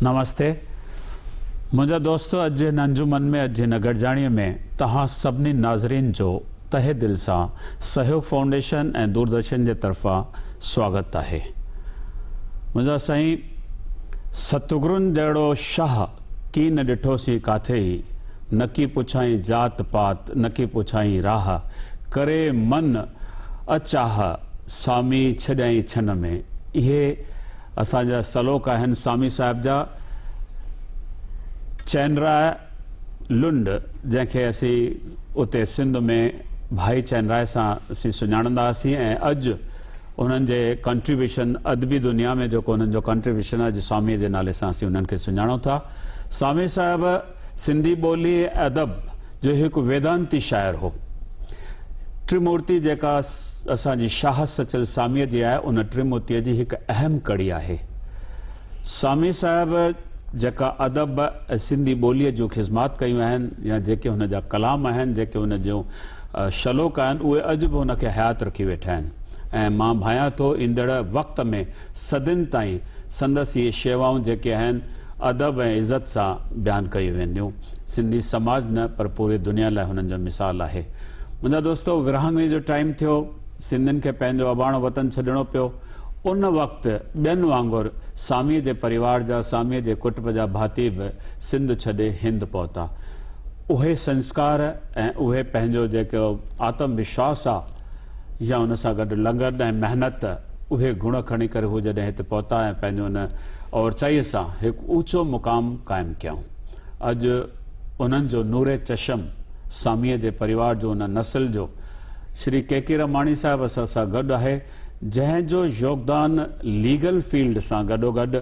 नमस्ते मुझा दोस्तों, अज इन अंजुमन में अज इन गॾजाणीअ में तव्हां सभिनी नाज़रीन जो तहे दिल सां सहयोग फाउंडेशन ऐं दूरदर्शन जे तरफ़ां स्वागत आहे। मुझा साईं, सतगुरुनि जहिड़ो शाह की न ॾिठोसीं काथे ई, न की पुछाई जात पात, न की पुछाई राह, करे मन अचाह सामी छॾियईं छन में। इहे असांजा सलोक आहिनि सामी साहिब जा। चैनराय लुंड, जंहिंखे असीं उते सिंध में भाई चैनराय सां असीं सुञाणंदा हुआसीं, ऐं अॼु उन्हनि जे कंट्रीब्यूशन अदबी दुनिया में जेको उन्हनि जो कंट्रीब्यूशन आहे, अॼु स्वामीअ जे नाले सां असीं उन्हनि खे सुञाणूं था। स्वामी साहिब सिंधी ॿोली ऐं अदब जो हिकु वेदांती शाइर हो। त्रिमूर्ति जेका असांजी शाह सचल स्वामीअ जी आहे, उन त्रिमूर्तीअ जी हिकु अहम कड़ी आहे। स्वामी साहिब जेका अदब ऐं सिंधी ॿोलीअ जूं ख़िज़मात कयूं आहिनि, या जेके हुन जा कलाम आहिनि, जेके हुन जूं शलोक आहिनि, उहे अॼु बि हुनखे हयात रखी वेठा आहिनि। ऐं मां भायां थो ईंदड़ वक़्त में सदियुनि ताईं संदसि इहे शेवाऊं जेके आहिनि अदब ऐं इज़त सां बयानु कयूं वेंदियूं। सिंधी समाज न पर पूरी दुनिया लाइ हुननि जो मिसाल आहे। मुंहिंजा दोस्तो, विरहाङे जो टाइम थियो, सिंधियुनि खे पंहिंजो अबाणो वतन छॾिणो पियो। उन वक़्तु ॿियनि वांगुरु स्वामीअ जे परिवार जा, स्वामीअ जे कुटुंब जा भाती बि सिंध छॾे हिंद पहुता। उहे संस्कार ऐं उहे पंहिंजो जेको आत्मविश्वास आहे, या उन सां गॾु लगन ऐं महिनत, उहे गुण खणी करे हू जॾहिं हिते पहुता ऐं पंहिंजो उन औरचाईअ सां हिकु ऊचो मुक़ाम क़ाइमु कयऊं। अॼु उन्हनि जो नूरे चशम स्वामीअ जे परिवार जो, उन नस्ल जो श्री के रमाणी साहिब असां सां गॾु आहे, जंहिंजो योगदान लीगल फील्ड सां गॾोगॾु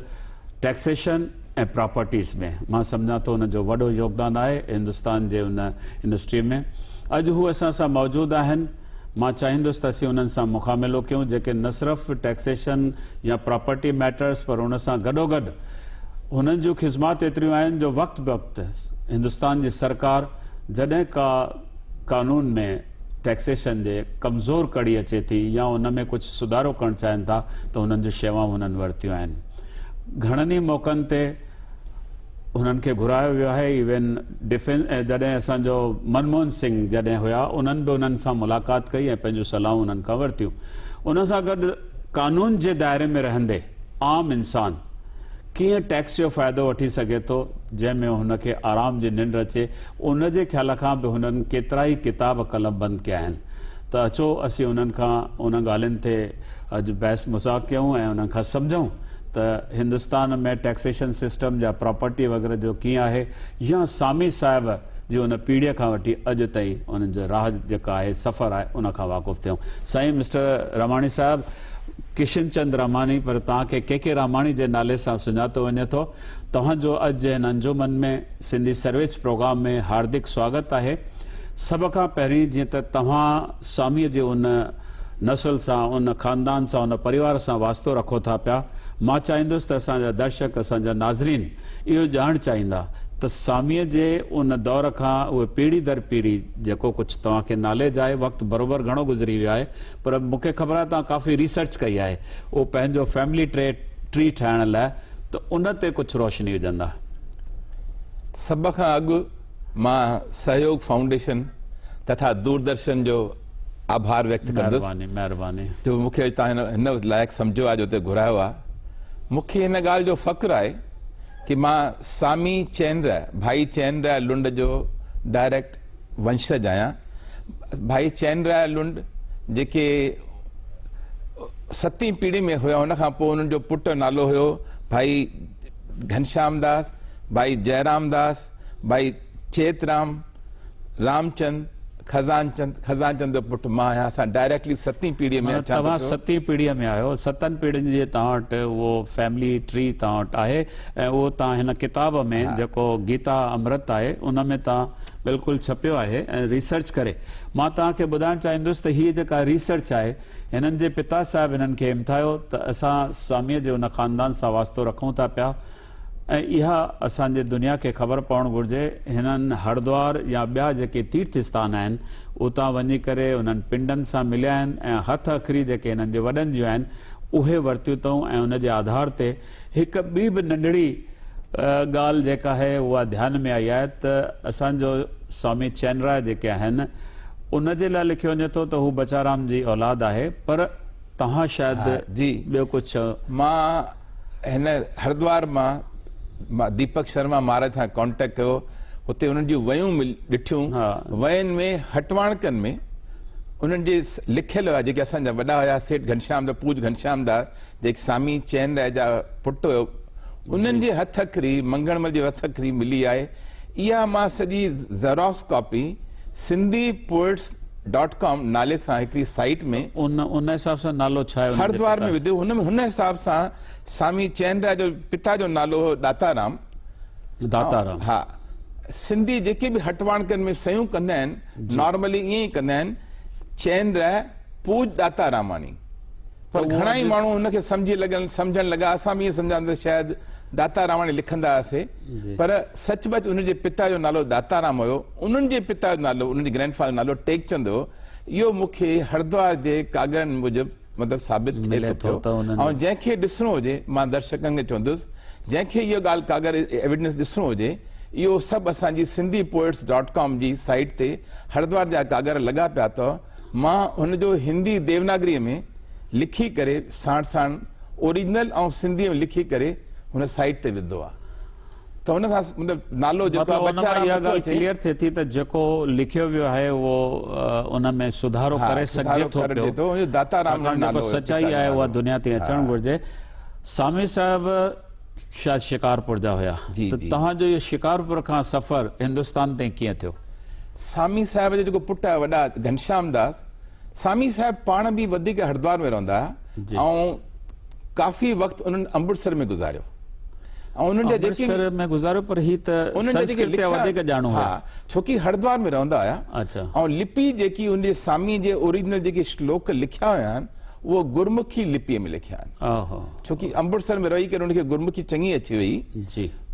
टैक्सेशन ऐं प्रॉपर्टीज़ में, मां सम्झां थो उनजो वॾो योगदान आहे हिंदुस्तान जे उन इंडस्ट्री में। अॼु हू असां सां मौजूदु आहिनि। मां चाहींदुसि त असीं उन्हनि सां मुखामिलो कयूं, जेके न सिर्फ़ु टैक्सेशन या प्रॉपर्टी मैटर्स, पर उन सां गॾोगॾु हुननि जूं ख़िज़मात एतिरियूं आहिनि जो वक़्तु वक़्तु हिंदुस्तान जी सरकार जॾहिं का कानून में टैक्सेशन जे कमज़ोर कड़ी अचे थी, या उन में कुझु सुधारो करणु चाहिनि था, त हुननि जूं शेवाऊं हुननि वरितियूं आहिनि। घणनि ई मौक़नि ते हुननि खे घुरायो वियो आहे। इवन डिफेंस, जॾहिं असांजो मनमोहन सिंह जॾहिं हुया, उन्हनि बि उन्हनि सां मुलाक़ात कई ऐं पंहिंजूं सलाहूं उन्हनि खां वरितियूं। उन सां गॾु कानून जे दायरे में रहंदे आम इंसान कीअं टैक्स जो फ़ाइदो वठी सघे थो, जंहिंमें हुनखे आराम जी निंड अचे, उन जे ख़्याल खां बि हुननि केतिरा ई किताब कलम बंदि कया आहिनि। त अचो असीं उन्हनि खां उन ॻाल्हियुनि ते अॼु बहस मुज़ाक़ कयूं ऐं उन्हनि खां सम्झूं त हिंदुस्तान में टैक्सेशन सिस्टम जा प्रॉपर्टी वग़ैरह जो कीअं आहे, या स्वामी साहिब जी उन पीढ़ीअ खां वठी अॼु ताईं उन्हनि जो राह जेका आहे, सफ़र आहे, उन खां वाक़ुफ़ु थियूं। साईं मिस्टर रमाणी साहिब, किशन चंद रामानी, पर तव्हांखे के रामाणी जे नाले सां सुञातो वञे थो। तव्हांजो अॼु हिन अंजुमन में सिंधी सर्विस प्रोग्राम में हार्दिक स्वागत आहे। सभ खां पहिरीं, जीअं त तव्हां स्वामीअ जे उन नस्ल सां, उन ख़ानदान सां, उन परिवार सां वास्तो रखो था पिया, मां चाहींदुसि त असांजा दर्शक, असांजा नाज़रीन इहो ॼाणणु चाहींदा त स्वामीअ जे उन दौर खां उहे पीढ़ी दर पीढ़ी जेको कुझु तव्हांखे नॉलेज आहे, वक़्तु बराबरि घणो गुज़री वियो आहे, पर मूंखे ख़बर आहे तव्हां काफ़ी रिसर्च कई आहे उहो पंहिंजो फैमिली ट्री ठाहिण लाइ, त उन ते कुझु रोशनी विझंदा। सभ खां अॻु मां सहयोग फाउंडेशन तथा दूरदर्शन जो आभार व्यक्त कंदुसि। महिरबानी जो मूंखे तव्हां हिन लाइक़ु सम्झो आहे, जो हिते घुरायो आहे। मूंखे हिन ॻाल्हि जो फ़ख्रु आहे कि मां स्वामी चैनराय, भाई चैनराय लुंड जो डायरेक्ट वंशज आहियां। भाई चैनराय लुंड जेके 7वीं पीढ़ी में हुया, हुन खां पोइ हुननि जो पुटु नालो हुयो भाई घनश्याम दास, भाई जयराम दास, भाई चेतराम, रामचंद, खजानचंद जो पुटु मां आहियां। असां डायरेक्टली 7वीं पीढ़ीअ में। तव्हां 7वीं पीढ़ीअ में आहियो। 7 पीढ़ियुनि जी तव्हां वटि उहो फैमिली ट्री तव्हां वटि आहे, ऐं उहो तव्हां हिन किताब में जेको गीता अमृत आहे, उन में तव्हां बिल्कुलु छपियो आहे ऐं रिसर्च करे। मां तव्हांखे ॿुधाइणु चाहींदुसि त हीअ जेका रिसर्च आहे, हिननि जे पिता साहिब हिननि खे हिमथायो त असां स्वामीअ जे उन ख़ानदान सां वास्तो रखूं था पिया, ऐं इहा असांजे दुनिया खे ख़बर पवणु घुरिजे। हिननि हरिद्वार या ॿिया जेके तीर्थ स्थान आहिनि, उतां वञी करे उन्हनि पिंडनि सां मिलिया आहिनि, ऐं हथ अखरी जेके हिननि जे वॾनि जूं आहिनि उहे वरितियूं अथऊं, ऐं उन जे आधार ते हिकु ॿी बि नंढड़ी ॻाल्हि जेका आहे उहा ध्यान में आई आहे त असांजो स्वामी चैनराय जेके आहिनि उन जे लाइ लिखियो वञे थो त हू बचाराम जी औलाद आहे, पर तव्हां शायदि जी ॿियो कुझु चओ। मां हिन हरिद्वार मां दीपक शर्मा महाराज सां कॉन्टेक्ट कयो, हुते उन्हनि जूं वयूं ॾिठियूं। वयुनि में हटवाणकनि में उन्हनि जे लिखियल हुआ, जेके असांजा वॾा हुया सेठ घनश्याम दास, पूज घनश्याम दास, जेके स्वामी चैनराय जा पुटु हुयो, उन्हनि जे हथ अखरी, मंगणमल जे हथ अखरी मिली आहे। इहा मां सॼी ज़ेरॉक्स कॉपी sindhipoets.com नाले सां हिकिड़ी साइट में उन हिसाब सां नालो छा आहे हरिद्वार में विधो। हुन हिसाब सां स्वामी चैनराय जो पिता जो नालो हो दाताराम। हा, सिंधी जेके बि हटवाणकनि में सयूं कंदा आहिनि नॉर्मली ईअं ई कंदा आहिनि, चैनराय पूज दातारामानी। पर घणा ई माण्हू हुनखे सम्झण लॻा, असां बि ईअं सम्झंदा शायदि दातारामानी लिखंदा हुआसीं, पर सचमुच उनजे पिता जो नालो दाताराम हुयो। उन्हनि जे पिता जो नालो, उन्हनि जे ग्रैंडफादर जो नालो टेकचंद हुयो। इहो मूंखे हरिद्वार जे कागरनि मूजिबि मतिलबु साबित थिए थो पियो। ऐं जंहिंखे ॾिसणो हुजे, मां दर्शकनि खे चवंदुसि, जंहिंखे इहो ॻाल्हि कागर एविडेंस ॾिसणो हुजे, इहो सभु असांजी sindhipoets.com जी साइट ते हरिद्वार जा कागर लॻा पिया अथव। मां हुनजो हिंदी देवनागरीअ में लिखी करे साण साण ओरिजिनल ऐं सिंधीअ में लिखी करे हुन साइट ते विधो आहे। त हुन सां मतिलबु नालो जेको आहे क्लियर थिए थी त जेको लिखियो वियो आहे उहो उन में सुधारो करे सघिजे थो पियो। जेको सचाई आहे उहा दुनिया ते अचणु घुरिजे। स्वामी साहिब शायदि शिकारपुर जा हुया, त तव्हांजो इहो शिकारपुर खां सफ़र हिंदुस्तान ताईं कीअं थियो? स्वामी साहिब जो जेको पुटु आहे वॾा घनश्याम दास, स्वामी साहिब पाण बि वधीक हरिद्वार में रहंदा हुआ ऐं काफ़ी वक़्तु उन्हनि अमृतसर में गुज़ारियो। अमृतसर में गुज़ारियो, पर ही त संस्कृत वधीक ॼाणो हुआ, छोकी हरिद्वार में रहंदा हुया। ऐं लिपि जेकी उनजे स्वामी जे ओरिजिनल जेके श्लोक लिखिया हुया आहिनि उहो गुरमुखी लिपीअ में लिखिया आहिनि, छोकी अमृतसर में रही करे उनखे गुरमुखी चङी अची वई।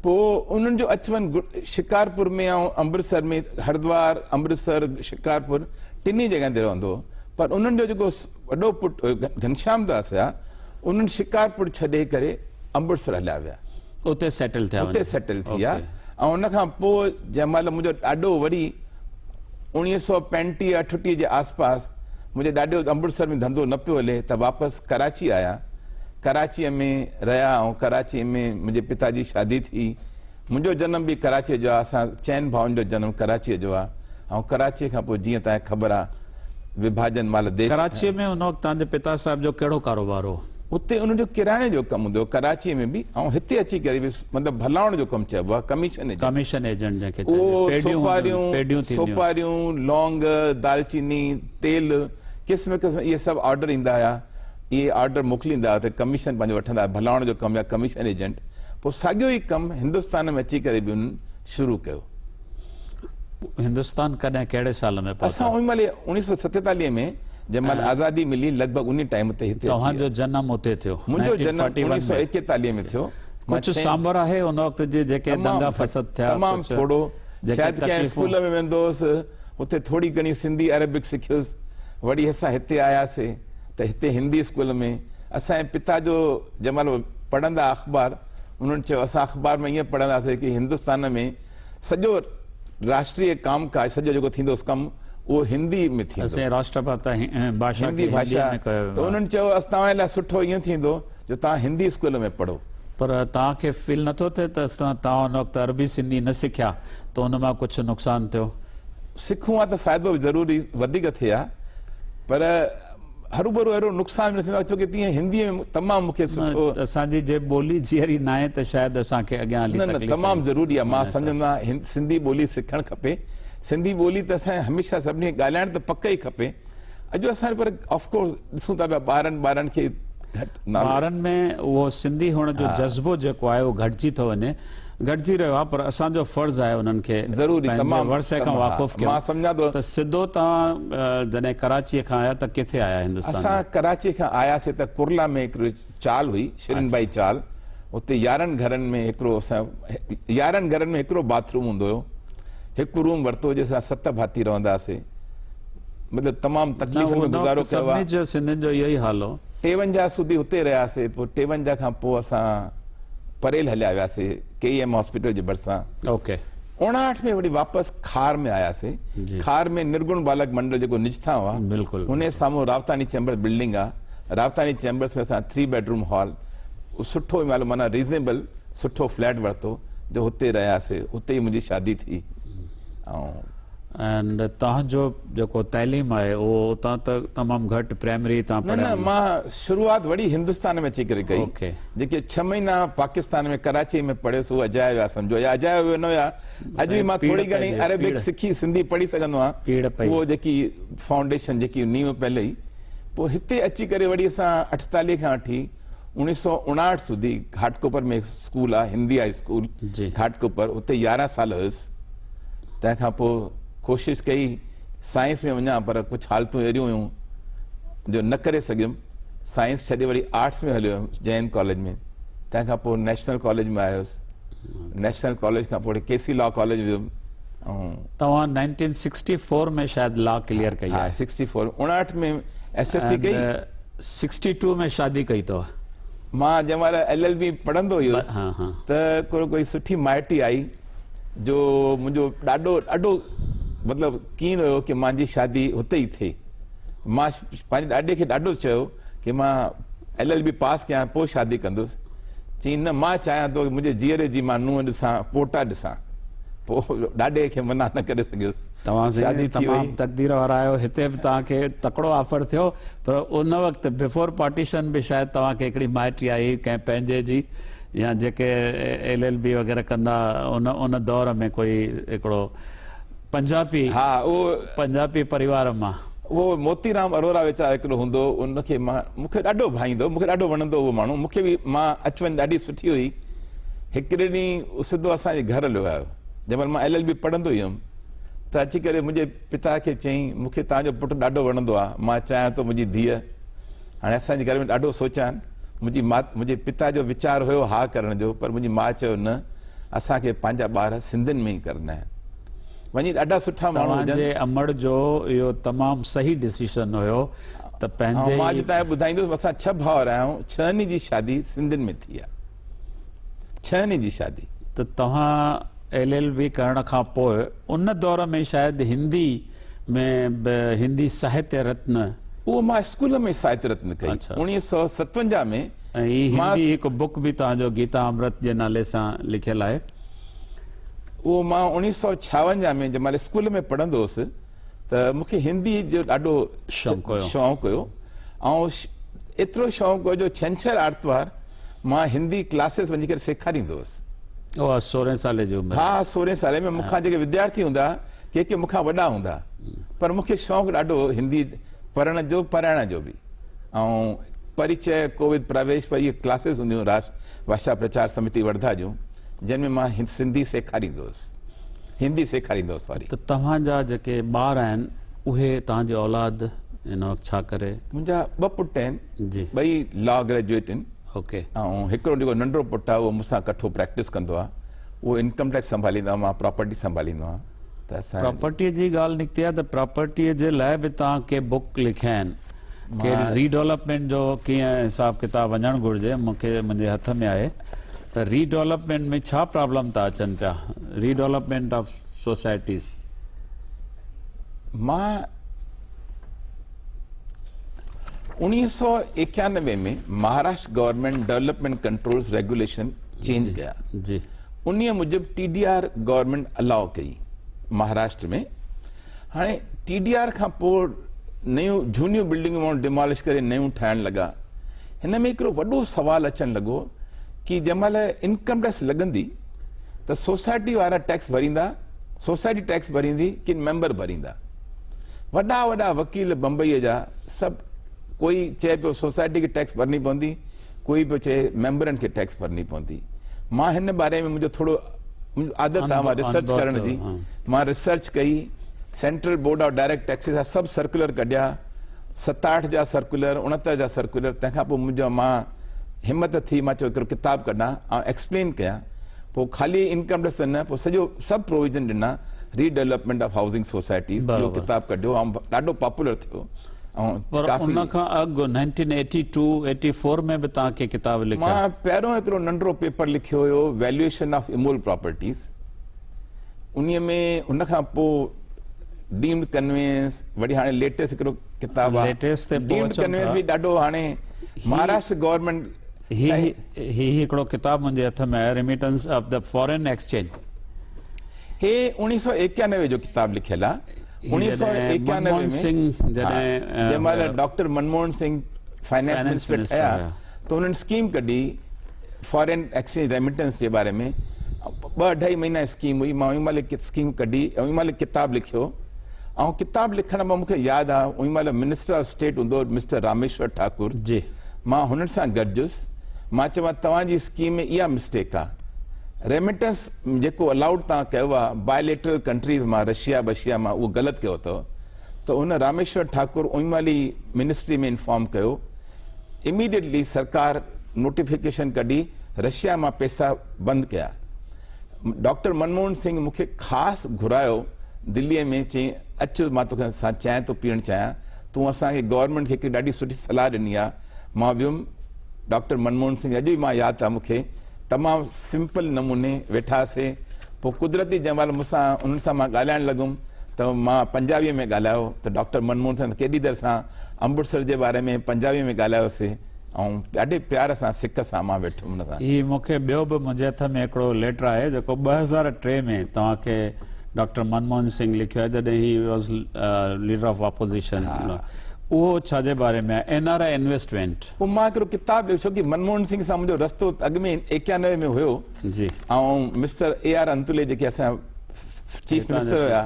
पोइ उन्हनि जो अचु वञु शिकारपुर में ऐं अमृतसर में, हरिद्वार, अमृतसर, शिकारपुर टिनी जॻह ते रहंदो हो। पर उन्हनि जो जेको वॾो पुटु घनश्याम दास हुया, उन्हनि शिकारपुर छॾे करे अमृतसर हलिया विया, उते सेटल थिया। ऐं उन खां पोइ जंहिं महिल मुंहिंजो ॾाढो वरी 1935-38 जे आसपास मुंहिंजे ॾाढो अमृतसर में धंधो न पियो हले, त वापसि कराची आया। कराचीअ में रहिया ऐं कराचीअ में मुंहिंजे पिता जी शादी थी। मुंहिंजो जनम बि कराचीअ जो आहे, असां चइनि भाउनि जो जनम कराचीअ जो आहे। ऐं कराचीअ खां पोइ जीअं तव्हांखे ख़बर आहे विभाजन महिल देश। कराचीअ में उन वक़्तु तव्हांजे पिता साहिब जो कहिड़ो कारोबार हो? उते उनजो किराणे जो कमु हूंदो कराचीअ में बि, ऐं हिते अची करे बि मतिलबु भलावण जो कमु चइबो आहे, कमीशन एजेंट जंहिंखे सोपारियूं, लौंग, दालचीनी, तेल, क़िस्म क़िस्म इहे सभु ऑर्डर ईंदा हुया। इहे ऑर्डर मोकिलींदा हुआ त कमीशन पंहिंजो वठंदा हुआ, भलावण जो कमु या कमीशन एजेंट। पोइ साॻियो ई कमु हिंदुस्तान में अची करे बि उन्हनि शुरू कयो। हिंदुस्तान कॾहिं कहिड़े साल में? असां उन महिल 1947 में जंहिं महिल आज़ादी मिली, लॻभॻि उन टाइम ते हिते तव्हांजो जनम उते थियो? मुंहिंजो जनम 1941 में थियो। कुझु सांभर आहे उन वक़्त जे जेके दंगा फसद थिया? तमामु थोरो, शायदि कंहिं स्कूल में वेंदो हुउसि, हुते थोरी घणी सिंधी अरेबिक सिखियुसि। वरी असां हिते आयासीं त हिते हिंदी स्कूल में असांजे पिता जो जंहिं महिल पढ़ंदा अख़बार, उन्हनि चयो असां अख़बार में ईअं पढ़ंदासीं कि हिंदुस्तान में सॼो राष्ट्रीय कामकाज, सॼो जेको थींदोसि कमु, उहो हिंदी में थींदो, राष्ट्रपति भाषा हिंदी भाषा। त उन्हनि चयो असां तव्हां लाइ सुठो ईअं थींदो जो तव्हां हिंदी स्कूल में पढ़ो। पर तव्हांखे फील नथो थिए त तव्हां उन वक़्तु अरबी सिंधी न सिखिया त उन मां कुझु नुक़सानु थियो? सिखूं आहे त फ़ाइदो ज़रूरी वधीक थिए आहे, पर हरूभरू अहिड़ो नुक़सानु न थींदो, छोकी तीअं हिंदीअ में तमामु मूंखे सुठो, असांजी जे ॿोली जीअरी न आहे त शायदि असांखे अॻियां हली तमामु ज़रूरी आहे। मां सम्झंदो आहियां सिंधी ॿोली सिखणु खपे। सिंधी ॿोली त असांखे हमेशह सभिनी खे ॻाल्हाइण त पक ई खपे। अॼु असां पर ऑफकोर्स ॾिसूं था पिया ॿारनि खे ॿारनि में उहो सिंधी हुअण जो जज़्बो जेको आहे उहो घटिजी थो वञे, घटिजी रहियो आहे। पर असांजो फर्ज़ु आहे उन्हनि खे ज़रूरी वर्से खां वाक़ुफ़ कयो। मां सम्झां थो त सिधो तव्हां जॾहिं कराचीअ खां आया त किथे आया हिंदुस्तान? असां कराचीअ खां आयासीं त कुरला में हिकिड़ी चाल हुई, शिरिन बाई चाल। उते 11 घरनि में हिकिड़ो बाथरूम हूंदो हुयो। हिकु रूम वरितो जंहिंसां 7 भाती रहंदासीं। मतिलबु तमामु तकलीफ़ में गुज़ारो कयो आहे। सिंधियुनि जो इहो ई हाल हो। 53 सूदी हुते रहियासीं। पोइ 53 खां पोइ असां परेल हलिया वियासीं KEM हॉस्पिटल जे भरिसां। ओके 59 में वरी वापस खार में आयासीं। जी। खार में निर्गुण बालक मंडल जेको निजथा हुआ, बिल्कुलु। उन साम्हूं रावतानी चैम्बर्स बिल्डिंग आहे। रावतानी चैम्बर्स में असां 3 बेडरूम हॉल, सुठो माना रीज़नेबल सुठो फ्लैट वरितो, जो हुते रहियासीं। हुते ई मुंहिंजी शादी थी। एंड तव्हांजो जेको तइलीम आहे उहो उतां त तमामु घटि प्राइमरी तव्हां न पढ़िया? मां शुरूआत वड़ी हिंदुस्तान में अची करे कई। ओके। जेके 6 महीना पाकिस्तान में कराची में पढ़ियोसि, उहे अजाया विया सम्झो, या अजाया वियो न हुया। अॼु बि मां थोरी घणी अरेबिक सिखी, सिंधी पढ़ी सघंदो आहियां। पीड़ पई। उहो जेकी फाउंडेशन जेकी नींव पहले ई, पोइ हिते अची करे वरी असां 48 खां वठी 1959 સુધી घाटकोपर में स्कूल आहे, हिंदी हाई स्कूल जी। घाटकोपर, उते 11 साल हुयुसि। तंहिंखां पोइ कोशिशि कई साइंस में वञा, पर कुझु हालतूं अहिड़ियूं हुयूं जो न करे सघियुमि। साइंस छॾे वरी आर्ट्स में हलियो हुयुमि जैन कॉलेज में। तंहिंखां पोइ नेशनल कॉलेज में आयुसि। नेशनल कॉलेज खां पोइ KC लॉ कॉलेज वियुमि। तव्हां 1964 में शायदि लॉ क्लियर कई हा, आहे? 64 59 में SSC कई। 62 में शादी कई अथव? मां जंहिं महिल LLB पढ़ंदो हुयुसि हाँ हाँ। त कोई सुठी माइटी आई जो मुंहिंजो ॾाढो ॾाढो मतिलबु कीन हुयो कि मुंहिंजी शादी हुते ई थिए। मां पंहिंजे ॾाॾे खे ॾाढो चयो कि मां LLB पास कयां पोइ शादी कंदुसि। चई न, मां चाहियां थो कि मुंहिंजे जीअरे जी मां नुंहुं ॾिसां, पोटा ॾिसां। पोइ ॾाॾे खे मना न करे सघियुसि। तव्हां शादी थी वई। तमामु तक़दीर वारा आहियो। हिते बि तव्हांखे तकिड़ो ऑफर थियो, पर उन वक़्तु बिफोर पार्टीशन बि शायदि तव्हांखे हिकिड़ी माइटी आई कंहिं पंहिंजे जी, या जेके LLB वग़ैरह कंदा उन दौर में कोई हिकिड़ो पंजाबी, हा, उहो पंजाबी परिवार मां। उहो मोतीराम अरोरा वेचा हिकिड़ो हूंदो, उनखे मूंखे ॾाढो भाईंदो, मूंखे ॾाढो वणंदो उहो माण्हू। मूंखे बि मां अचु वञु ॾाढी सुठी हुई। हिकिड़े ॾींहुं सिधो असांजे घर हलियो आयो, जंहिं महिल मां LLB पढ़ंदो हुयुमि। त अची करे मुंहिंजे पिता खे चयईं, मूंखे तव्हांजो पुटु ॾाढो वणंदो आहे, मां चाहियां थो मुंहिंजी धीअ। हाणे असांजे घर में ॾाढो सोचियानि। मुंहिंजे पिता जो वीचार हुयो हा करण जो, पर मुंहिंजी माउ चयो न, असांखे पंहिंजा ॿार सिंधियुनि में ई करना आहिनि। वञी ॾाढा सुठा माण्हू तव्हांजे अमड़ जो इहो तमामु सही डिसीजन हुयो त पंहिंजे। मां अॼु तव्हांखे ॿुधाईंदुसि, असां 6 भाउर आहियूं, 6 जी शादी सिंधियुनि में थी आहे। 6 जी शादी। त तव्हां LLB करण खां पोइ उन दौर में शायदि हिंदी में हिंदी साहित्य रत्न, उहो मां स्कूल में साहित्य रत्न कई। अच्छा। 1957 में। ऐं हिंदी हिकु बुक बि तव्हांजो गीता अमृत जे नाले सां लिखियलु आहे। उहो मां 1956 में जंहिं महिल स्कूल में पढ़ंदो हुउसि त मूंखे हिंदी जो ॾाढो शौक़ु हुयो। ऐं एतिरो शौक़ु हुयो जो छंछरु आर्तवार मां हिंदी क्लासिस वञी करे सेखारींदो हुउसि। 16 साल जी उमिरि? हा, 16 साल में। मूंखां जेके विद्यार्थी हूंदा, के मूंखां वॾा हूंदा, पर मूंखे शौक़ु ॾाढो हिंदी पढ़ण जो, पढ़ाइण जो बि। ऐं परिचय, कोविद प्रवेश पर इहे क्लासिस हूंदियूं राष्ट्र भाषा प्रचार समिति वर्धा जूं, जिनमें मां सिंधी सेखारींदो हुउसि, हिंदी सेखारींदो हुउसि। सॉरी। त तव्हांजा जेके ॿार आहिनि उहे तव्हांजी औलाद हिन वक़्तु छा करे? मुंहिंजा 2 पुट आहिनि, जी। ॿई लॉ ग्रेजुएट आहिनि। ओके। ऐं हिकिड़ो जेको नंढो पुटु आहे उहो मूंसां कठो प्रैक्टिस कंदो आहे। उहो इनकम टैक्स संभालींदो आहे, मां प्रॉपर्टी संभालींदो आहियां। त असां प्रॉपर्टीअ जी ॻाल्हि निकिती आहे त प्रॉपर्टीअ जे लाइ बि तव्हां के बुक लिखिया आहिनि कि रीडेवलपमेंट जो कीअं हिसाब किताब वञणु घुरिजे। मूंखे मुंहिंजे हथ में आहे त रीडेवलपमेंट में छा प्रॉब्लम था अचनि पिया, रीडेवलपमेंट ऑफ सोसाइटीज़? मां 1991 में Maharashtra government development controls regulation change कया जी। उन मुजिब TDR गवर्नमेंट अलाउ कई महाराष्ट्र में। हाणे TDR खां पोइ नयूं झूनियूं बिल्डिंगूं माण्हू डिमॉलिश करे नयूं ठाहिण लॻा। हिन में हिकिड़ो वॾो सवाल अचणु लॻो कि जंहिं महिल इनकम टैक्स लॻंदी त सोसाइटी वारा टैक्स भरींदा, सोसाइटी टैक्स भरींदी कि मेंबर भरींदा। वॾा वॾा वकील बम्बईअ जा सभु, कोई चए पियो सोसाइटी खे टैक्स भरणी पवंदी, कोई पियो चए मेंबरनि खे टैक्स भरणी पवंदी। मां हिन बारे में मुंहिंजो थोरो आदत आहे मां रिसर्च करण जी। मां रिसर्च कई, central board of direct taxes जा सभु सर्कुलर कढिया, 67 जा सर्कुलर, 69 जा सर्कुलर। तंहिंखां पोइ मुंहिंजो मां हिमत थी, मां चयो हिकिड़ो किताबु कढां ऐं एक्सप्लेन कयां। पोइ ख़ाली इनकम टैक्स न, पोइ सॼो सभु प्रोविजन ॾिना, रीडेवलपमेंट ऑफ हाउसिंग सोसाइटीज़ जो किताबु कढियो ऐं ॾाढो पॉपुलर थियो। पर उन खां अॻु 1982 84 में बि तव्हांखे किताब लिखिया। मां पहिरियों हिकिड़ो नंढिड़ो पेपर लिखियो हुयो वैल्यूएशन ऑफ इमोरल प्रॉपर्टीज़, उन्हीअ में उन खां पोइ डीम्ड कन्वेंस, वरी हाणे लेटेस्ट हिकिड़ो किताब आहे लेटेस्ट ते डीम्ड कन्वेंस बि ॾाढो हाणे महाराष्ट्र गवर्नमेंट ही हिकिड़ो किताब मुंहिंजे हथ में आहे remittance of the foreign exchange. हे 1991 जो किताब लिखियल आहे। 1991 में जंहिंमहिल doctor Manmohan Singh finance minister ठहिया त उन्हनि स्कीम कढी फॉरेन एक्सचेंज रेमिटेंस जे बारे में। 2-2.5 महीना स्कीम हुई। मां उन महिल स्कीम कढी ऐं उन महिल किताब लिखियो। ऐं किताब लिखण में मूंखे यादि आहे उन महिल मिनिस्टर ऑफ स्टेट हूंदो मिस्टर रामेश्वर ठाकुर जी। मां हुननि सां गॾिजुसि। मां चवां तव्हांजी स्कीम में इहा मिस्टेक आहे, रेमिटेंस जेको अलाउड तव्हां कयो आहे बायोलेटरल कंट्रीज़ मां रशिया मां उहो ग़लति कयो अथव। त उन रामेश्वर ठाकुर उन महिल ई मिनिस्ट्री में इंफॉर्म कयो। इमीडिएटली सरकार नोटिफिकेशन कढी रशिया मां पैसा बंदि कया। डॉक्टर मनमोहन सिंह मूंखे ख़ासि घुरायो दिल्लीअ में, चई अचु मां तोखे सां चांहि थो पीअणु चाहियां, तूं असांखे गवर्नमेंट खे हिकिड़ी ॾाढी सुठी सलाह ॾिनी आहे। मां वियुमि, डॉक्टर मनमोहन सिंह अॼु बि मां यादि आहे मूंखे, तमामु सिंपल नमूने वेठासीं। पोइ कुदरती जंहिं महिल मूंसां उन्हनि सां मां ॻाल्हाइणु लॻुमि त मां पंजाबीअ में ॻाल्हायो त डॉक्टर मनमोहन सिंह केॾी देरि सां अमृतसर जे बारे में पंजाबीअ में ॻाल्हायोसीं ऐं ॾाढे प्यार सां सिक सां मां वेठुमि हुन सां। ही मूंखे ॿियो बि मुंहिंजे हथ में हिकिड़ो लेटर आहे जेको 2003 में तव्हांखे डॉक्टर मनमोहन सिंह लिखियो आहे जॾहिं he was leader of opposition. उहो छाजे बारे में आहे? NRI investment. पोइ मां हिकिड़ो किताब लिखियो कि मनमोहन सिंह सां मुंहिंजो रस्तो अॻु में 91 में हुयो जी। ऐं मिस्टर AR अंतुले जेके असां चीफ मिनिस्टर हुया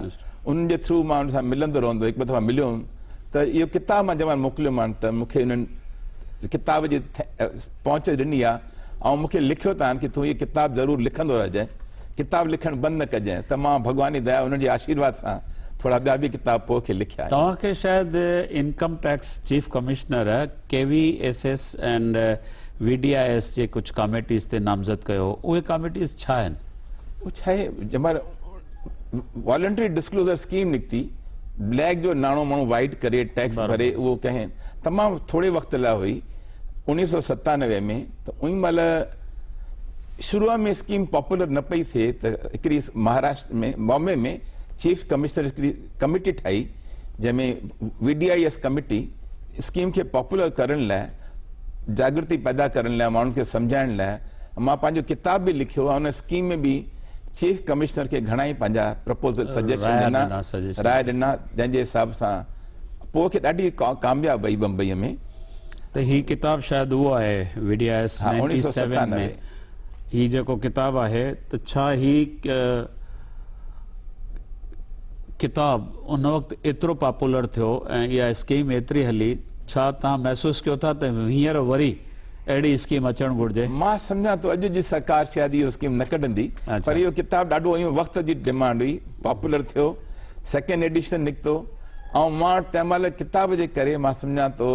उन्हनि जे थ्रू मां उन सां मिलंदो रहंदो, हिकु दफ़ा मिलियो हुउमि त इहो किताब मां जंहिं महिल मोकिलियोमांनि त मूंखे उन्हनि किताब जी पहुच ॾिनी आहे ऐं मूंखे लिखियो अथनि कि तूं हीअ किताब ज़रूरु लिखंदो रहिजांइ, किताब लिखणु बंदि न कजांइ। त मां भॻवान जी दया उन्हनि जे आशीर्वाद सां थोड़ा ॿिया बि किताब पोइ खे लिखिया। तव्हांखे शायदि income tax chief commissioner KVSS and VDIS जे कुझु कमेटीज़ ते नामज़द कयो। उहे कमेटीज़ छा आहिनि? उहो छा आहे, जंहिं महिल वॉलंटरी डिस्क्लोज़र स्कीम निकिती, ब्लैक जो नाणो माण्हू वाइट करे टैक्स भरे, उहो कंहिं तमामु थोरे वक़्त लाइ हुई 1997 में। त उन महिल शुरूअ में स्कीम पॉपुलर न पई थिए त हिकिड़ी महाराष्ट्र में बॉम्बे में चीफ कमिश्नर हिकिड़ी कमिटी ठाही जंहिंमें VDIS कमिटी स्कीम खे पॉपुलर करण लाइ, जागृति पैदा करण लाइ, माण्हुनि खे सम्झाइण लाइ मां पंहिंजो किताब बि लिखियो आहे। हुन स्कीम में बि चीफ कमिश्नर खे घणा ई पंहिंजा प्रपोज़ल सजेशन ॾिना, राय ॾिना, जंहिंजे हिसाब सां पोइ खे ॾाढी कामयाबु वई बम्बईअ में। त ही किताब शायदि उहो आहे VDIS 97 में। ही जेको किताब आहे त छा ही किताब उन वक़्तु एतिरो पॉपुलर थियो ऐं इहा स्कीम एतिरी हली, छा तव्हां महसूसु कयो था त हींअर वरी अहिड़ी स्कीम अचणु घुरिजे? मां सम्झां थो अॼु जी सरकार शायदि इहो स्कीम न कढंदी, पर इहो किताब ॾाढो वक़्त जी डिमांड हुई, पॉपुलर थियो, सेकेंड एडिशन निकितो ऐं मां तंहिं महिल किताब जे करे मां सम्झां थो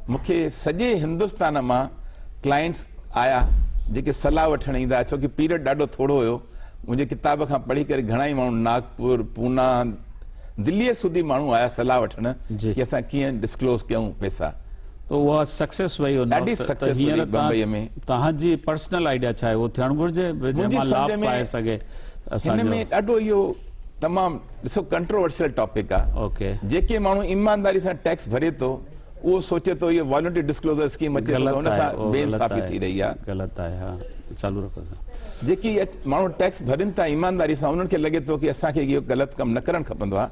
मूंखे सॼे हिंदुस्तान मां क्लाइंट्स आया जेके सलाह वठणु ईंदा, छो कि पीरियड ॾाढो थोरो हुयो। मुंहिंजे किताब खां पढ़ी करे घणा ई माण्हू नागपुर, पूना, दिल्लीअ सुधी माण्हू आया सलाह वठण कि असां कीअं डिस्क्लोज कयूं पैसा। तो उहा सक्सेस वई ॾाढी सक्सेस वई बम्बईअ में। तव्हांजी पर्सनल आइडिया छा आहे, उहो थियणु घुरिजे जंहिंमां लाभ पाए सघे? हिन में ॾाढो इहो तमामु ॾिसो कंट्रोवर्शियल टॉपिक आहे। ओके, जेके माण्हू ईमानदारी सां टैक्स भरे थो उहो सोचे थो इहो वॉलंटरी डिस्क्लोजर स्कीम अचे थो, हुन सां बेइंसाफ़ी थी रही आहे। ग़लति आहे। हा, चालू रखो। जेकी माण्हू टैक्स भरनि था ईमानदारी सां, उन्हनि खे लॻे थो कि असांखे इहो ग़लति कमु न करणु खपंदो आहे।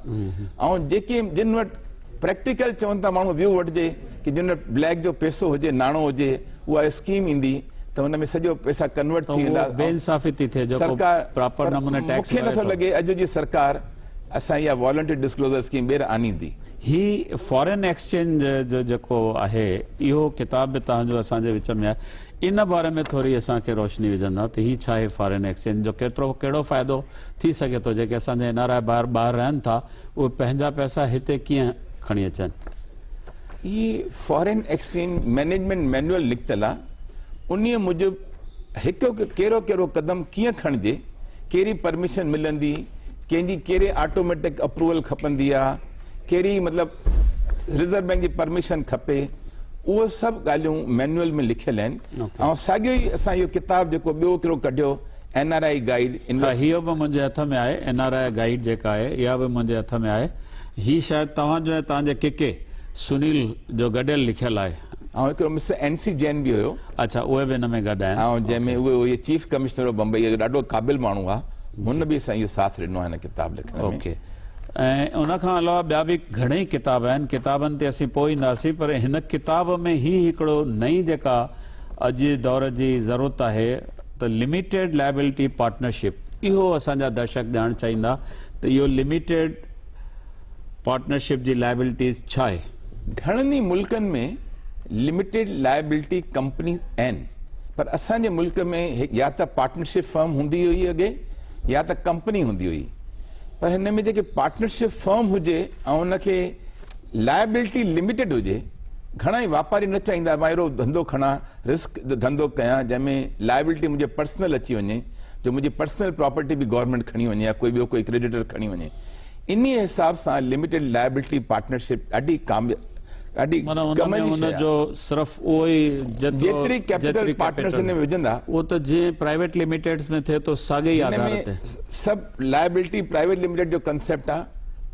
ऐं जेके जिन वटि प्रैक्टिकल चवनि था माण्हू व्यू वठिजे कि जिन वटि ब्लैक जो पैसो हुजे, नाणो हुजे, उहा स्कीम ईंदी त हुन में सॼो पैसा कन्वर्ट थी वेंदा, बेइंसाफ़ी थी थिए। सरकार प्रॉपर नमूने टैक्स मूंखे नथो लॻे अॼु जी सरकार असां इहा वॉलंटरी डिस्क्लोजर स्कीम ॿीहर आनींदी। ही फॉरेन एक्सचेंज जो जेको आहे इहो किताब बि तव्हांजो असांजे विच में आहे, इन बारे में थोरी असांखे रोशनी विझंदा त ही छा आहे फॉरेन एक्सचेंज जो, कहिड़ो फ़ाइदो थी सघे थो? जेके असांजे NRI ॿार रहनि था उहे पंहिंजा पैसा हिते कीअं खणी अचनि? ये फॉरेन एक्सचेंज मैनेजमेंट मैनुअल निकितल आहे, उन मूजिबि हिकु कहिड़ो कहिड़ो क़दम कीअं खणिजे, कहिड़ी परमिशन मिलंदी, कंहिंजी कहिड़े ऑटोमेटिक अप्रूवल खपंदी आहे, कहिड़ी मतिलबु रिज़र्व बैंक जी परमिशन खपे, उहो सभु ॻाल्हियूं मैनुअल में लिखियल आहिनि। ऐं साॻियो ई असां इहो किताबु जेको ॿियो हिकिड़ो कढियो NRI गाइड, हीअ बि मुंहिंजे हथ में आहे, NRI गाइड जेका आहे इहा बि मुंहिंजे हथ में आहे। हीअ शायदि तव्हांजो ऐं तव्हांजे के सुनील जो गॾियल लिखियल आहे। ऐं हिकिड़ो मिस्टर NC जैन बि हुयो। अच्छा, उहे बि हिन में गॾु आहिनि। ऐं जंहिंमें उहे चीफ कमिश्नर ऑफ बम्बई, ॾाढो क़ाबिल माण्हू आहे, हुन बि असां इहो साथ ॾिनो आहे हिन किताब लिखण में। ओके। ऐं उनखां अलावा ॿिया बि घणेई किताब आहिनि, किताबनि ते असीं पोइ ईंदासीं, पर हिन किताब में ही हिकिड़ो नई जेका अॼु जे दौर जी ज़रूरत आहे त लिमिटेड लाइबिलिटी पार्टनरशिप, इहो असांजा दर्शक ॼाणणु चाहींदा त इहो लिमिटेड पार्टनरशिप जी लाइबिलिटीज़ छा आहे। घणनि ई मुल्कनि में लिमिटेड लाइबिलिटी कंपनीज़ आहिनि, पर असांजे मुल्क में या त पार्टनरशिप फर्म हूंदी हुई अॻे, या त कंपनी हूंदी हुई। पर हिन में जेके पार्टनरशिप फर्म हुजे ऐं उनखे लाइबिलिटी लिमिटेड हुजे, घणा ई वापारी न चाहींदा मां अहिड़ो धंधो खणा, रिस्क धंधो कयां जंहिंमें लाइबिलिटी मुंहिंजे पर्सनल अची वञे, जो मुंहिंजी पर्सनल प्रॉपर्टी बि गवर्नमेंट खणी वञे या कोई ॿियो कोई क्रेडिटर खणी वञे। इन हिसाब सां लिमिटेड लाइबिलिटी पार्टनरशिप ॾाढी जेतिरी कैपिटल पार्टनर्स में विझंदा, उहो त जीअं प्राइवेट लिमिटेड्स में थिए थो साॻे ई आधार ते सभु लाइबिलिटी प्राइवेट लिमिटेड जो कंसेप्ट आहे।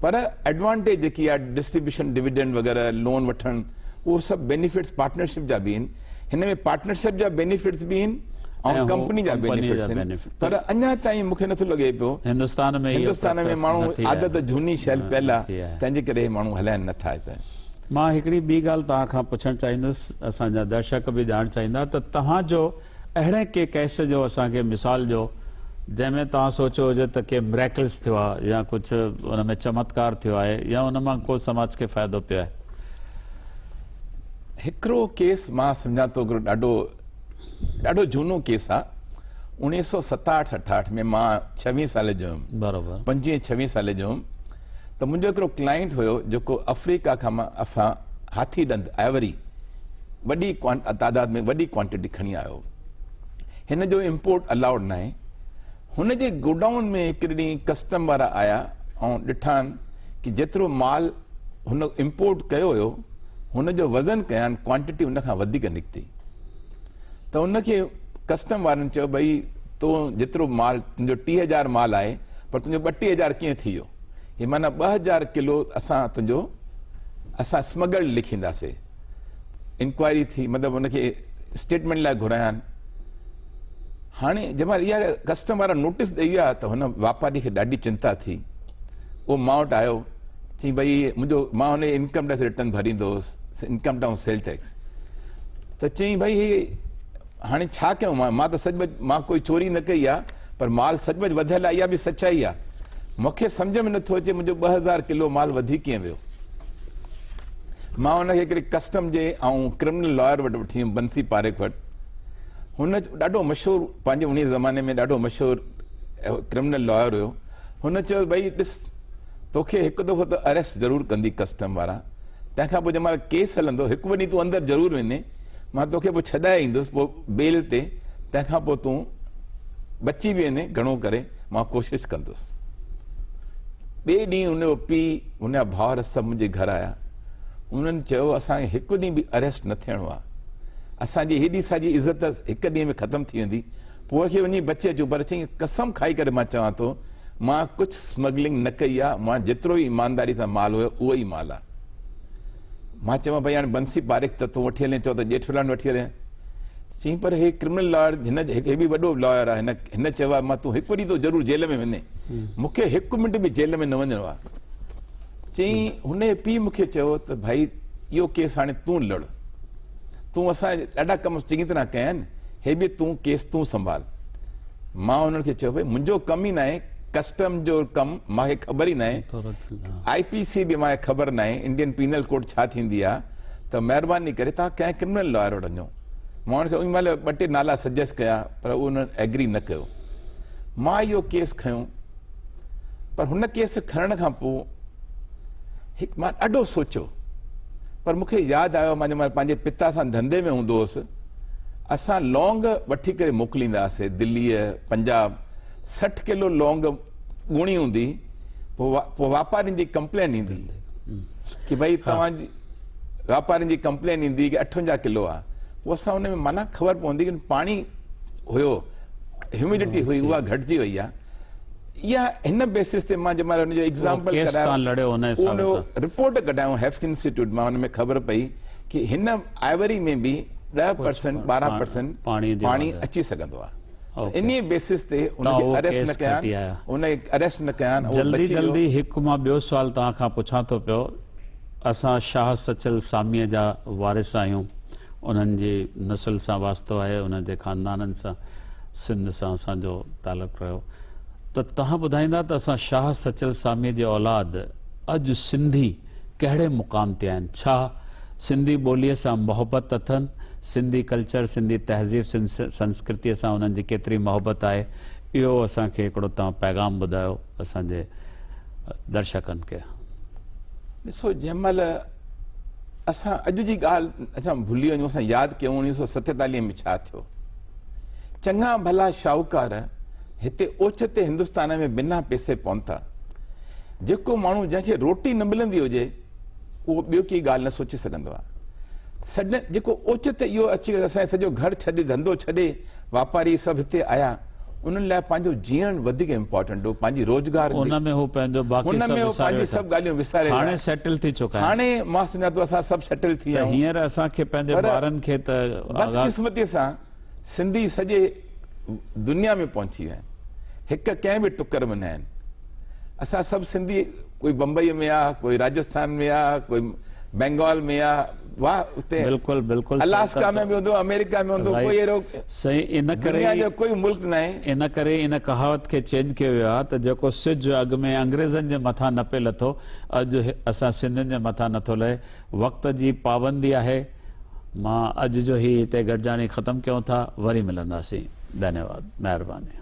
पर एडवांटेज जेकी आहे डिस्ट्रीब्यूशन डिविडेंड वग़ैरह लोन वठणु, उहो सभु बेनिफिट्स पार्टनरशिप जा बि आहिनि। हिन में पार्टनरशिप जा बेनिफिट्स बि आहिनि ऐं कंपनी जा बेनिफिट्स आहिनि। पर अञा ताईं मूंखे नथो लॻे पियो हिंदुस्तान में माण्हू आदत झूनी शैल पियल आहे, तंहिंजे करे माण्हू हलाइनि नथा। हिते मां हिकिड़ी ॿी ॻाल्हि तव्हां खां पुछणु चाहींदुसि, असांजा दर्शक बि ॼाणणु चाहींदा त तव्हांजो अहिड़े के केस जो असांखे मिसाल जो जंहिंमें तव्हां सोचियो हुजे त के मिरेकल्स थियो आहे या कुझु उन में चमत्कार थियो आहे या उन मां को समाज खे फ़ाइदो पियो आहे। हिकिड़ो केस मां सम्झां थो, ॾाढो झूनो केस आहे। 1967-68 में मां 26 साल जो हुयुमि, बराबरि 25-26 साल जो हुयुमि। त मुंहिंजो हिकिड़ो क्लाइंट हुयो जेको अफ्रीका खां हाथी ॾंद आइवरी वॾी तादाद में वॾी क्वांटिटी खणी आयो। हिन जो इम्पोर्ट अलाउड न आहे। हुन जे गोडाउन में हिकिड़े ॾींहुं कस्टम वारा आया ऐं ॾिठानि कि जेतिरो माल हुन इम्पोर्ट कयो हुयो हुन जो वज़न कयानि, क्वांटिटी हुन खां वधीक निकिती। त उनखे कस्टम वारनि चयो भई तो जेतिरो माल तुंहिंजो 30,000 माल आहे, पर तुंहिंजो 32,000 कीअं थी वियो? हे माना 2,000 किलो असां स्मगल लिखींदासीं। इंक्वायरी थी, मतिलबु हुनखे स्टेटमेंट लाइ घुरायानि। हाणे जंहिंमहिल इहा कस्टम वारा नोटिस ॾेई विया त हुन वापारी खे ॾाढी चिंता थी। उहो मां वटि आयो, चई भई मां हुन इनकम टैक्स रिटर्न भरींदो हुउसि, इनकम टैक्स सेल टैक्स। त चई भई हाणे छा कयूं? मां त सचमुच मां कोई चोरी न कई आहे, पर माल सचमुच वधियल आहे, इहा बि सचाई आहे। मूंखे सम्झ में नथो अचे मुंहिंजो 2,000 किलो माल वधी कीअं वियो। मां हुनखे हिकिड़े कस्टम जे ऐं क्रिमिनल लॉयर वटि वठी वियुमि, बंसी पारेख वटि। हुन ॾाढो मशहूरु, पंहिंजे उन ज़माने में ॾाढो मशहूरु क्रिमिनल लॉयर हुयो। हुन चयो भई ॾिस, तोखे हिकु दफ़ो त अरेस्ट ज़रूरु कंदी कस्टम वारा, तंहिंखां पोइ जंहिंमहिल केस हलंदो हिकु ॾींहुं तूं अंदरि ज़रूरु वेंदे, मां तोखे पोइ छॾाए ईंदुसि पोइ बेल ते, तंहिंखां पोइ तूं बची बि वेंदे, घणो करे मां कोशिशि कंदुसि। ॿिए ॾींहुं हुनजो पीउ, हुनजा भाउर सभु मुंहिंजे घर आया। उन्हनि चयो असांखे हिकु ॾींहुं बि अरेस्ट न थियणो आहे, असांजी हेॾी सारी इज़त हिकु ॾींहं में ख़तमु थी वेंदी, पोइ खे वञी बचे अचूं। पर चई कसम खाई करे मां चवां थो, मां कुझु स्मगलिंग न कई आहे, मां जेतिरो ई ईमानदारी सां माल हुयो उहो ई माल आहे। मां चवां भई हाणे बंसी पारेख त तूं वठी हले, चओ त जेठलानी वठी हले। चई पर हे क्रिमिनल लॉयर, हे बि वॾो लॉयर आहे, हिन चयो आहे मां तूं हिकु ॾींहुं तो ज़रूरु जेल में वञे, मूंखे हिकु मिंट बि जेल में न वञिणो आहे। चई हुन जे पीउ मूंखे चयो त भाई इहो केस हाणे तूं लड़, तूं असां ॾाढा कम चङी तरह कया आहिनि, हे बि तूं केस तूं संभाल। मां हुननि खे चयो भई मुंहिंजो कमु ई न आहे, कस्टम जो कमु मूंखे ख़बर ई न आहे, IPC बि मूंखे ख़बर न आहे, इंडियन पीनल कोड छा थींदी आहे, त महिरबानी करे तव्हां कंहिं क्रिमिनल लॉयर वटि वञो। मां हुनखे उन महिल 2-3 नाला सजेस्ट कया, पर उन्हनि एग्री न कयो। मां इहो केस खयो, पर हुन केस खणण खां पोइ मां ॾाढो सोचियो, पर मूंखे यादि आयो मां जंहिंमहिल पंहिंजे पिता सां धंधे में हूंदो हुउसि, असां लौंग वठी करे मोकिलींदासीं दिल्लीअ, पंजाब। 60 किलो लौंग ॻुणी हूंदी, पोइ वापारियुनि जी कंप्लेन ईंदी कि भई वापारियुनि जी कंप्लेन ईंदी कि 58 किलो आहे, पोइ असां हुन में माना ख़बर पवंदी कि पाणी हुयो, ह्यूमिडिटी हुई, उहा घटिजी वई आहे। या हिन बेसिस ते मां जंहिं महिल हुनजो एग्ज़ाम्पल रिपोर्ट कढायूं हेफ्ट इंस्टीट्यूट मां, हुन में ख़बर पई कि हिन आइवरी में बि 10% 12% पाणी अची सघंदो आहे। इन बेसिस ते उनखे अरेस्ट न कयां। जल्दी जल्दी हिकु मां ॿियो सुवाल तव्हां खां पुछां थो पियो। असां शाह सचल सामीअ जा वारिस आहियूं, उन्हनि जी नस्ल सां वास्तो आहे, उन्हनि जे ख़ानदाननि सां सिंध सां असांजो तालुक़ु रहियो, त तव्हां ॿुधाईंदा त असां शाह सचल सामीअ जे औलाद अॼु सिंधी कहिड़े मुक़ाम ते आहिनि? छा सिंधी ॿोलीअ सां मोहबत अथनि? सिंधी कल्चर, सिंधी तहज़ीब, संस्कृतीअ सां उन्हनि जी केतिरी मोहबत आहे? इहो असांखे हिकिड़ो तव्हां पैगाम ॿुधायो असांजे दर्शकनि खे। ॾिसो, जंहिं महिल असां अॼु जी ॻाल्हि असां भुली वञूं, असां यादि कयूं 1947 में छा थियो। चङा भला शाहूकार हिते ओचिते हिंदुस्तान में बिना पैसे पहुनि था। जेको माण्हू जंहिंखे रोटी न मिलंदी हुजे उहो ॿियो की ॻाल्हि न सोचे सघंदो आहे। सडन जेको ओचिते इहो अची करे असांजो सॼो घर छॾे, धंधो छॾे, वापारी सभु हिते आया, उन्हनि लाइ पंहिंजो जीअण वधीक इम्पोर्टेंट हो, पंहिंजी रोजगार हुन में हू पंहिंजो बाक़ी सभु ॻाल्हियूं विसारे हाणे सेटल थी चुका आहिनि। हाणे मां सम्झां थो असां सभु सेटल थी विया आहियूं। हींअर असांखे पंहिंजे ॿारनि खे त बदकिस्मतीअ सां सिंधी सॼे दुनिया में पहुची विया आहिनि, हिक कंहिं बि टुकर में न आहिनि। असां सभु सिंधी, कोई बम्बई में आहे, कोई राजस्थान में आहे, कोई बंगाल में आहे, वाह उते बिल्कुलु बिल्कुलु अलास्का में बि हूंदो, अमेरिका में हूंदो, कोई अहिड़ो सही। इन करे जो कोई मुल्क न आहे। इन करे इन कहावत खे चेंज कयो वियो आहे त जेको सिज अॻु में अंग्रेज़नि जे मथां न पियो लथो, अॼु असां सिंधियुनि जे मथां नथो लहे। वक़्त जी पाबंदी आहे। मां अॼु जो ही हिते गॾिजाणी ख़तमु कयूं था, वरी मिलंदासीं। धन्यवाद, महिरबानी।